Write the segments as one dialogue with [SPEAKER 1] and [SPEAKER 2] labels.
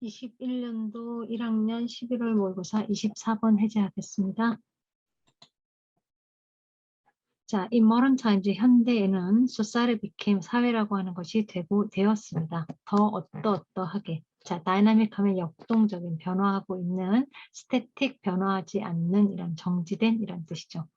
[SPEAKER 1] (21년도 1학년 11월 모의고사) 24번 해제하겠습니다. 자, in modern times, 현대에는 society became, 사회라고 하는 것이 되었습니다. 더 어떠하게. 자, dynamic 하면 역동적인, 변화하고 있는, static, 변화하지 않는, 이란 정지된 이란 뜻이죠.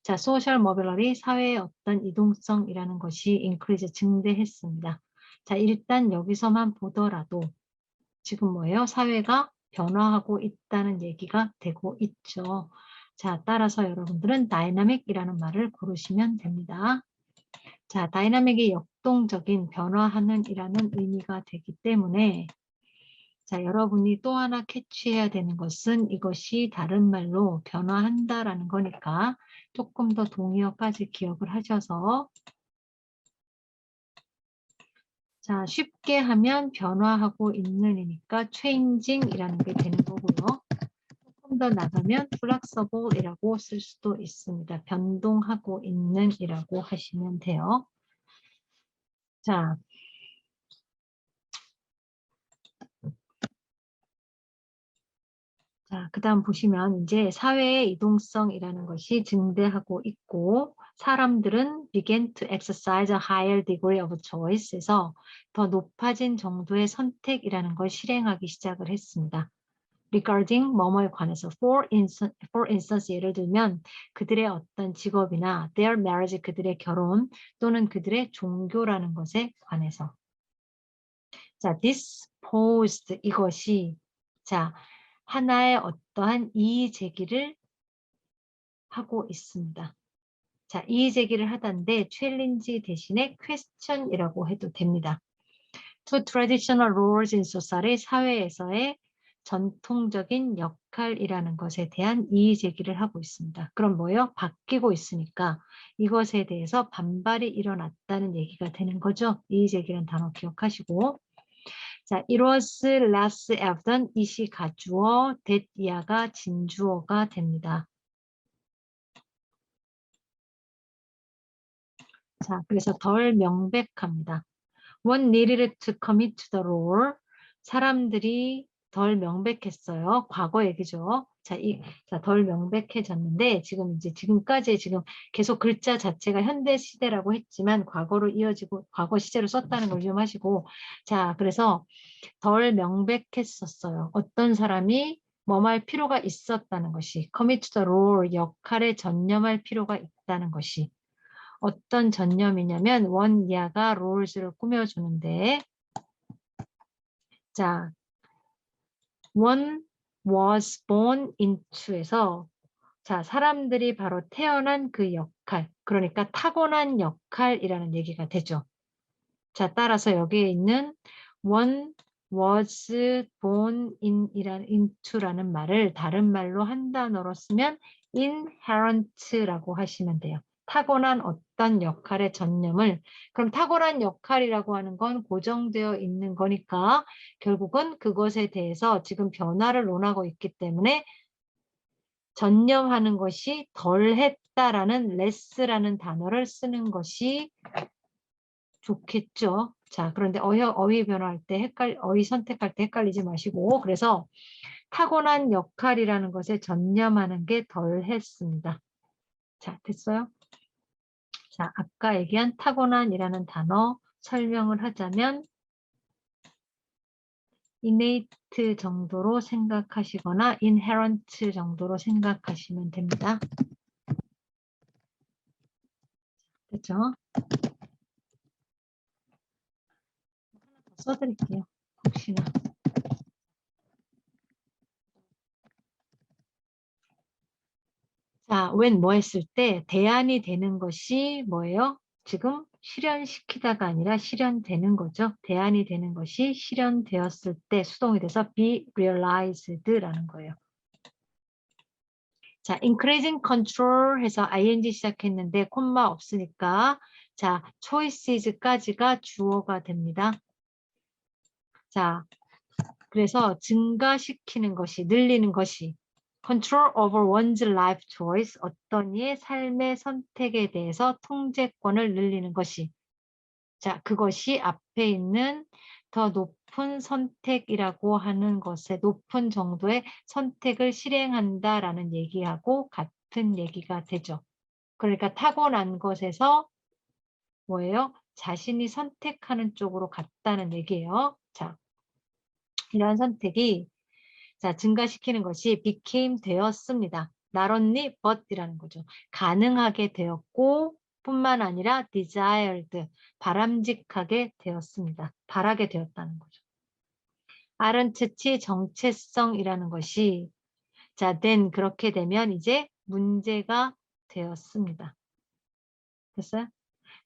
[SPEAKER 1] 자, social mobility, 사회의 어떤 이동성이라는 것이 increase, 증대했습니다. 자, 일단 여기서만 보더라도 지금 뭐예요? 사회가 변화하고 있다는 얘기가 되고 있죠. 자, 따라서 여러분들은 다이나믹이라는 말을 고르시면 됩니다. 자, 다이나믹이 역동적인, 변화하는 이라는 의미가 되기 때문에 자, 여러분이 또 하나 캐치해야 되는 것은 이것이 다른 말로 변화한다라는 거니까 조금 더 동의어까지 기억을 하셔서 자, 쉽게 하면 변화하고 있는이니까 changing이라는 게 되는 거고요. 조금 더 나가면 flexible이라고 쓸 수도 있습니다. 변동하고 있는이라고 하시면 돼요. 자, 그다음 보시면 이제 사회의 이동성이라는 것이 증대하고 있고 사람들은 began to exercise a higher degree of choice에서 더 높아진 정도의 선택이라는 걸 실행하기 시작을 했습니다. regarding 뭐뭐에 관해서 for instance 예를 들면 그들의 어떤 직업이나 their marriage 그들의 결혼 또는 그들의 종교라는 것에 관해서 자 disposed 이것이 자 하나의 어떠한 이의 제기를 하고 있습니다. 자 이의 제기를 하던데 챌린지 대신에 question이라고 해도 됩니다. To traditional roles in society 사회에서의 전통적인 역할이라는 것에 대한 이의 제기를 하고 있습니다. 그럼 뭐예요? 바뀌고 있으니까 이것에 대해서 반발이 일어났다는 얘기가 되는 거죠. 이의 제기라는 단어 기억하시고 자, it was less evident 이시 가주어, that 이하가 진주어가 됩니다. 자, 그래서 덜 명백합니다. One needed to commit to the role. 사람들이 덜 명백했어요. 과거 얘기죠. 자, 덜 명백해졌는데 지금 이제 지금까지 지금 계속 글자 자체가 현대 시대라고 했지만 과거로 이어지고 과거 시제로 썼다는 걸 좀 하시고 자, 그래서 덜 명백했었어요. 어떤 사람이 뭐할 필요가 있었다는 것이 commit to the role 역할에 전념할 필요가 있다는 것이 어떤 전념이냐면 원야가 롤스를 꾸며주는데 자, one was born into에서 자, 사람들이 바로 태어난 그 역할 그러니까 타고난 역할이라는 얘기가 되죠. 자, 따라서 여기에 있는 one was born into라는 말을 다른 말로 한 단어로 쓰면 inherent라고 하시면 돼요. 타고난 어떤 역할의 전념을 그럼 타고난 역할이라고 하는 건 고정되어 있는 거니까 결국은 그것에 대해서 지금 변화를 논하고 있기 때문에 전념하는 것이 덜했다라는 less라는 단어를 쓰는 것이 좋겠죠. 자, 그런데 어휘 변화할 때 어휘 선택할 때 헷갈리지 마시고 그래서 타고난 역할이라는 것에 전념하는 게 덜했습니다. 자, 됐어요? 자, 아까 얘기한 타고난이라는 단어 설명을 하자면 innate 정도로 생각하시거나 inherent 정도로 생각하시면 됩니다. 됐죠? 하나 더 써드릴게요. 혹시나. 자, when 뭐 했을 때 대안이 되는 것이 뭐예요? 지금 실현시키다가 아니라 실현되는 거죠. 대안이 되는 것이 실현되었을 때 수동이 돼서 be realized라는 거예요. 자, increasing control 해서 ing 시작했는데 콤마 없으니까 자, choices까지가 주어가 됩니다. 자, 그래서 증가시키는 것이, 늘리는 것이 control over one's life choice 어떤 이의 삶의 선택에 대해서 통제권을 늘리는 것이 자, 그것이 앞에 있는 더 높은 선택이라고 하는 것에 높은 정도의 선택을 실행한다라는 얘기하고 같은 얘기가 되죠. 그러니까 타고난 것에서 뭐예요? 자신이 선택하는 쪽으로 갔다는 얘기예요. 자, 이러한 선택이 자, 증가시키는 것이 became 되었습니다. not only but이라는 거죠. 가능하게 되었고 뿐만 아니라 desired 바람직하게 되었습니다. 바라게 되었다는 거죠. 아른트치 정체성이라는 것이 자, then 그렇게 되면 이제 문제가 되었습니다. 됐어요?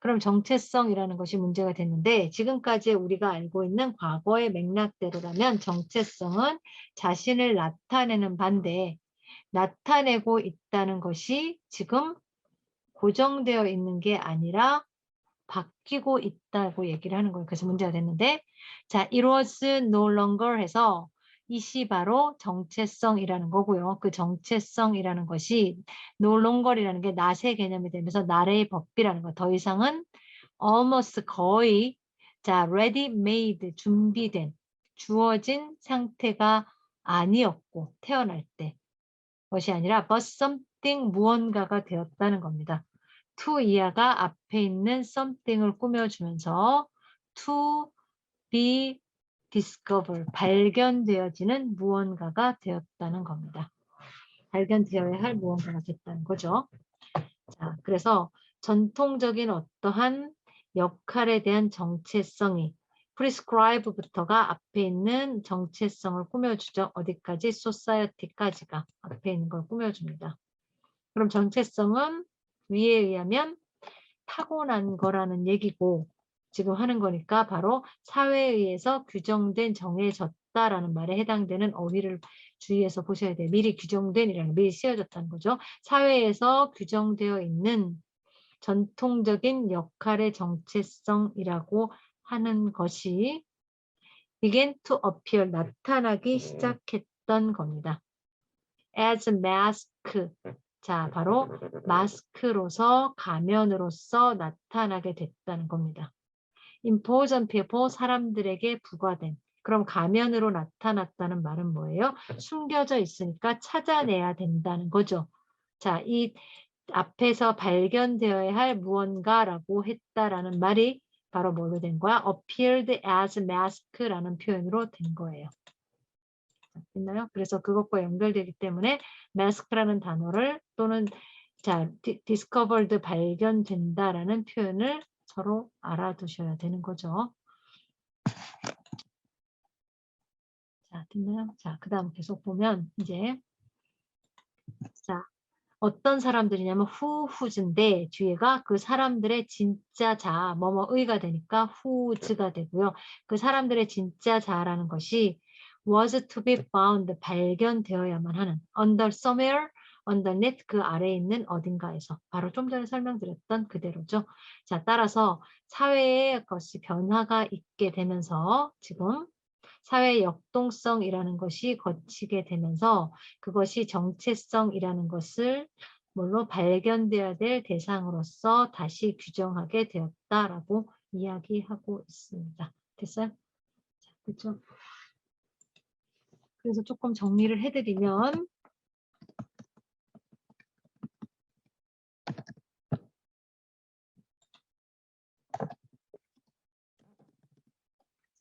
[SPEAKER 1] 그럼 정체성이라는 것이 문제가 됐는데 지금까지 우리가 알고 있는 과거의 맥락대로라면 정체성은 자신을 나타내는 반대 나타내고 있다는 것이 지금 고정되어 있는 게 아니라 바뀌고 있다고 얘기를 하는 거예요. 그래서 문제가 됐는데 자, it was no longer 해서 이시 바로 정체성이라는 거고요. 그 정체성이라는 것이 no longer이라는 게 낫의 개념이 되면서 나의 법비라는 거. 더 이상은 almost 거의 자, ready made 준비된 주어진 상태가 아니었고 태어날 때 것이 아니라 but something 무언가가 되었다는 겁니다. to 이하가 앞에 있는 something을 꾸며주면서 to be discovered 발견되어지는 무언가가 되었다는 겁니다. 발견되어야 할 무언가가 됐다는 거죠. 자, 그래서 전통적인 어떠한 역할에 대한 정체성이 prescribe부터가 앞에 있는 정체성을 꾸며주죠. 어디까지? society까지가 앞에 있는 걸 꾸며줍니다. 그럼 정체성은 위에 의하면 타고난 거라는 얘기고 지금 하는 거니까 바로 사회에 의해서 규정된 정해졌다라는 말에 해당되는 어휘를 주의해서 보셔야 돼요. 미리 규정된이라는 미리 씌워졌다는 거죠. 사회에서 규정되어 있는 전통적인 역할의 정체성이라고 하는 것이 began to appear 나타나기 시작했던 겁니다. as mask 자 바로 마스크로서 가면으로서 나타나게 됐다는 겁니다. impose on people 사람들에게 부과된 그럼 가면으로 나타났다는 말은 뭐예요? 숨겨져 있으니까 찾아내야 된다는 거죠. 자, 이 앞에서 발견되어야 할 무언가라고 했다라는 말이 바로 뭘로 된 거야? appeared as mask라는 표현으로 된 거예요. 있나요? 그래서 그것과 연결되기 때문에 mask라는 단어를 또는 자, discovered 발견된다라는 표현을 서로 알아두셔야 되는 거죠. 자, 됐나요? 자, 그 다음 계속 보면 이제 자, 어떤 사람들이냐면 who's인데 뒤에가 그 사람들의 진짜 자, 뭐뭐의가 되니까 who's가 되고요. 그 사람들의 진짜 자라는 것이 was to be found 발견되어야만 하는 under somewhere underneath 그 아래에 있는 어딘가에서 바로 좀 전에 설명드렸던 그대로죠. 자, 따라서 사회의 것이 변화가 있게 되면서 지금 사회 역동성이라는 것이 거치게 되면서 그것이 정체성이라는 것을 뭘로 발견되어야 될 대상으로서 다시 규정하게 되었다라고 이야기하고 있습니다. 됐어요? 그렇죠? 그래서 조금 정리를 해드리면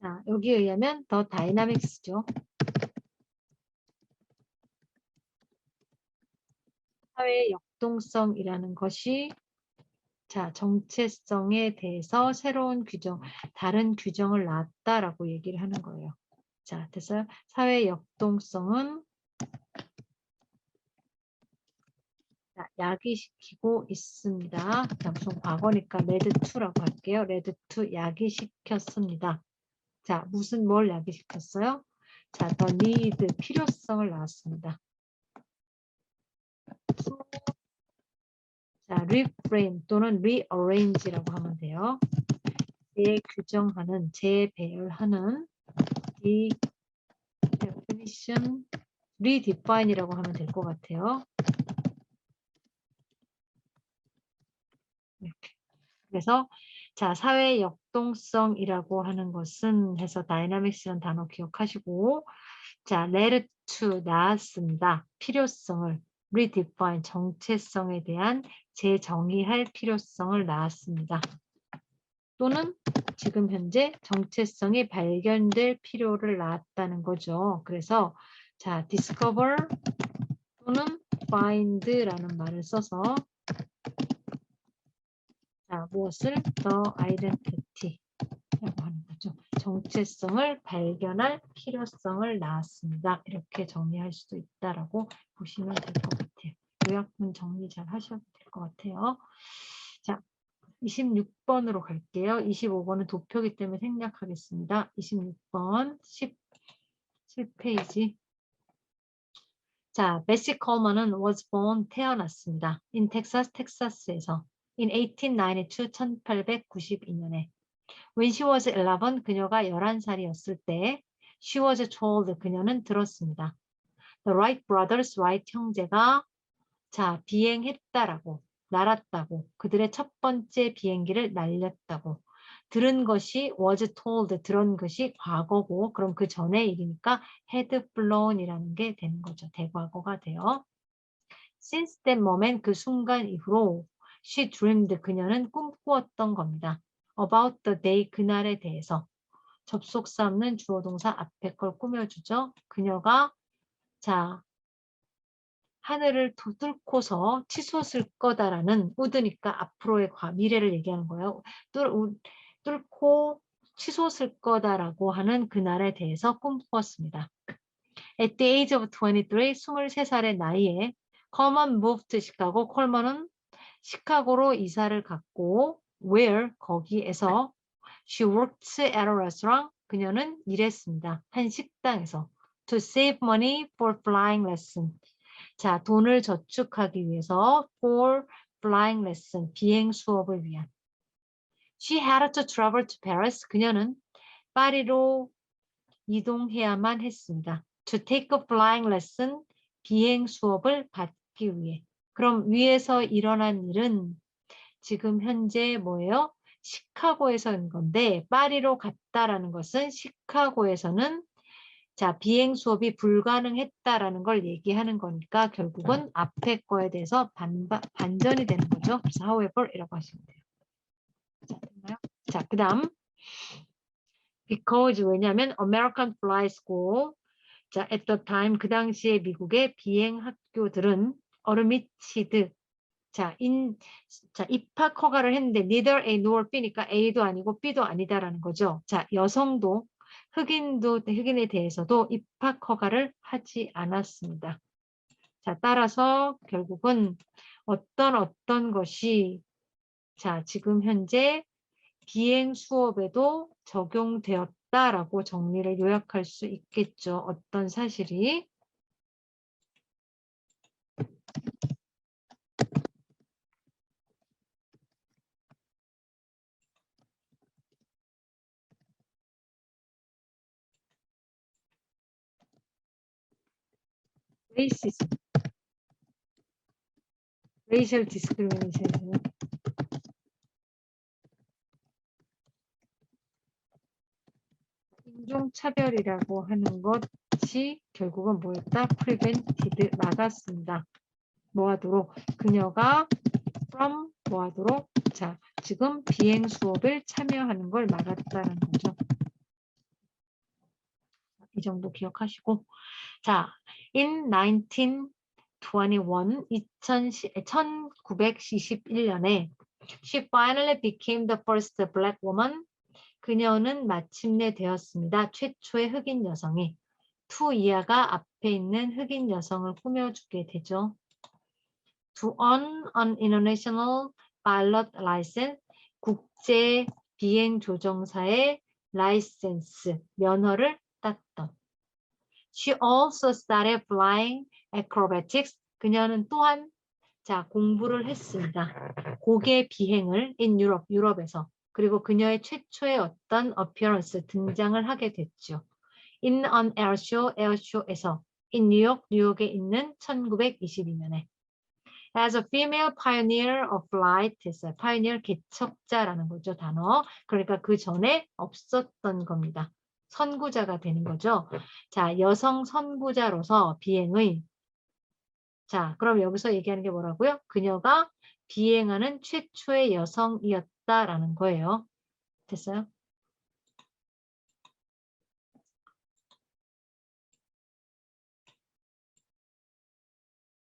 [SPEAKER 1] 자, 여기에 의하면 더 다이나믹스죠. 사회의 역동성이라는 것이 자, 정체성에 대해서 새로운 규정, 다른 규정을 놨다라고 얘기를 하는 거예요. 자, 됐어요? 사회 역동성은 자, 야기시키고 있습니다. 자, 무슨 과거니까 레드2라고 할게요. 레드2 야기시켰습니다. 자, 무슨 뭘 야기시켰어요? 자, 더 need 필요성을 나왔습니다. 자, reframe 또는 rearrange라고 하면 돼요. 재규정하는, 재배열하는 definition, redefine이라고 하면 될 것 같아요. 이렇게. 그래서 자, 사회 역동성이라고 하는 것은 해서 다이나믹스라는 단어 기억하시고, 자, let to 나왔습니다. 필요성을 redefine 정체성에 대한 재정의할 필요성을 낳았습니다. 또는 지금 현재 정체성이 발견될 필요를 낳았다는 거죠. 그래서 자, discover 또는 find라는 말을 써서 자, 무엇을 the identity라고 하는 거죠. 정체성을 발견할 필요성을 낳았습니다. 이렇게 정리할 수도 있다라고 보시면 될 것 같아요. 요약문 정리 잘 하셔도 될 것 같아요. 자, 26번으로 갈게요. 25번은 도표기 때문에 생략하겠습니다. 26번 17페이지. 자, 베시 콜먼은 was born 태어났습니다. in Texas, 텍사스에서 in 1892, 1892년에. When she was 11, 그녀가 11살이었을 때 she was told, 그녀는 들었습니다. The Wright brothers, Wright 형제가 자, 비행했다라고, 날았다고, 그들의 첫 번째 비행기를 날렸다고. 들은 것이 was told, 들은 것이 과거고, 그럼 그 전의 일이니까 had flown이라는 게 되는 거죠. 대과거가 돼요. Since that moment, 그 순간 이후로 she dreamed, 그녀는 꿈꾸었던 겁니다. About the day, 그날에 대해서. 접속사 없는 주어 동사 앞에 걸 꾸며주죠. 그녀가 자, 하늘을 뚫고서 치솟을 거다라는 우드니까 앞으로의 미래를 얘기하는 거예요. 뚫고 치솟을 거다라고 하는 그날에 대해서 꿈꾸었습니다. At the age of 23, 23살의 나이에 콜먼 moved to Chicago, 콜먼은 시카고로 이사를 갔고 where, 거기에서 she worked at a restaurant, 그녀는 일했습니다. 한 식당에서 to save money for flying lesson. 자, 돈을 저축하기 위해서 for flying lesson, 비행 수업을 위한. She had to travel to Paris. 그녀는 파리로 이동해야만 했습니다. To take a flying lesson, 비행 수업을 받기 위해. 그럼 위에서 일어난 일은 지금 현재 뭐예요? 시카고에서인 건데 파리로 갔다라는 것은 시카고에서는 자, 비행 수업이 불가능했다라는 걸 얘기하는 거니까 결국은 앞에 거에 대해서 반전이 되는 거죠. 그래서 however이라고 하시면 돼요. 자, 됐나요? 자, 그 다음 because, 왜냐하면 American Fly School, 자, at the time, 그 당시에 미국의 비행 학교들은 admitted, 자, 입학 허가를 했는데 neither A nor B니까 A도 아니고 B도 아니다라는 거죠. 자, 여성도 흑인에 대해서도 입학 허가를 하지 않았습니다. 자, 따라서 결국은 어떤 것이 자, 지금 현재 비행 수업에도 적용되었다라고 정리를 요약할 수 있겠죠. 어떤 사실이 racism, racial discrimination, 인종차별이라고 하는 것이 결국은 뭐였다? prevented, 막았습니다. 뭐하도록? 그녀가 from 뭐하도록? 자, 지금 비행 수업을 참여하는 걸 막았다는 거죠. 이 정도 기억하시고, 자, in 1921, 1921년에 she finally became the first black woman. 그녀는 마침내 되었습니다. 최초의 흑인 여성이. to 이하가 앞에 있는 흑인 여성을 꾸며주게 되죠. to earn an international pilot license, 국제 비행 조종사의 라이센스, 면허를 땄던. She also started flying acrobatics. 그녀는 또한 자, 공부를 했습니다. 고개 비행을 in Europe, 유럽에서. 그리고 그녀의 최초의 어떤 appearance, 등장을 하게 됐죠. In an airshow, 에어쇼에서. in 뉴욕, 뉴욕에 있는 1922년에. As a female pioneer of flight 했어요. pioneer 개척자라는 거죠, 단어. 그러니까 그 전에 없었던 겁니다. 선구자가 되는 거죠. 자, 여성 선구자로서 비행의 자, 그럼 여기서 얘기하는 게 뭐라고요? 그녀가 비행하는 최초의 여성이었다라는 거예요. 됐어요?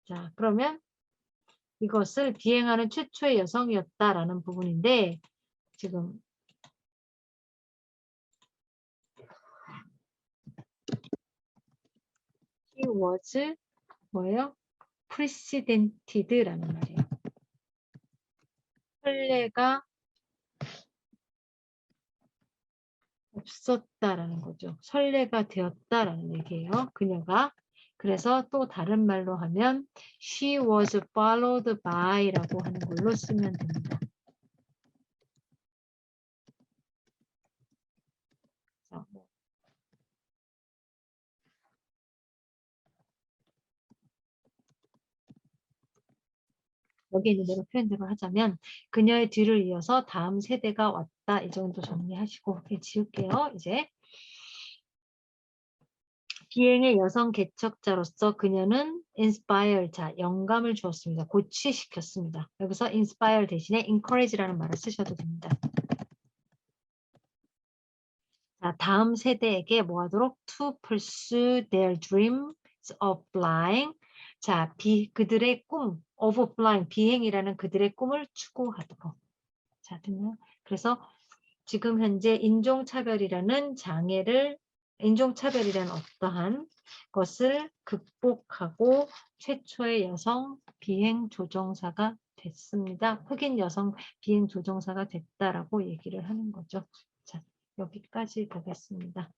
[SPEAKER 1] 자, 그러면 이것을 비행하는 최초의 여성이었다라는 부분인데 지금 he was 뭐예요? precedented라는 말이에요. 선례가 없었다라는 거죠. 선례가 되었다라는 얘기예요. 그녀가. 그래서 또 다른 말로 하면 she was followed by라고 하는 걸로 쓰면 됩니다. 자, 여기 있는 대로 표현대로 하자면 그녀의 뒤를 이어서 다음 세대가 왔다. 이 정도 정리하시고 지울게요. 이제 비행의 여성 개척자로서 그녀는 inspire, 자, 영감을 주었습니다. 고취시켰습니다. 여기서 inspire 대신에 encourage라는 말을 쓰셔도 됩니다. 자, 다음 세대에게 뭐 하도록? To pursue their dreams of flying. 자, 그들의 꿈, of flying, 비행이라는 그들의 꿈을 추구하도록. 자, 됐나요? 그래서 지금 현재 인종차별이라는 어떠한 것을 극복하고 최초의 여성 비행 조종사가 됐습니다. 흑인 여성 비행 조종사가 됐다라고 얘기를 하는 거죠. 자, 여기까지 보겠습니다.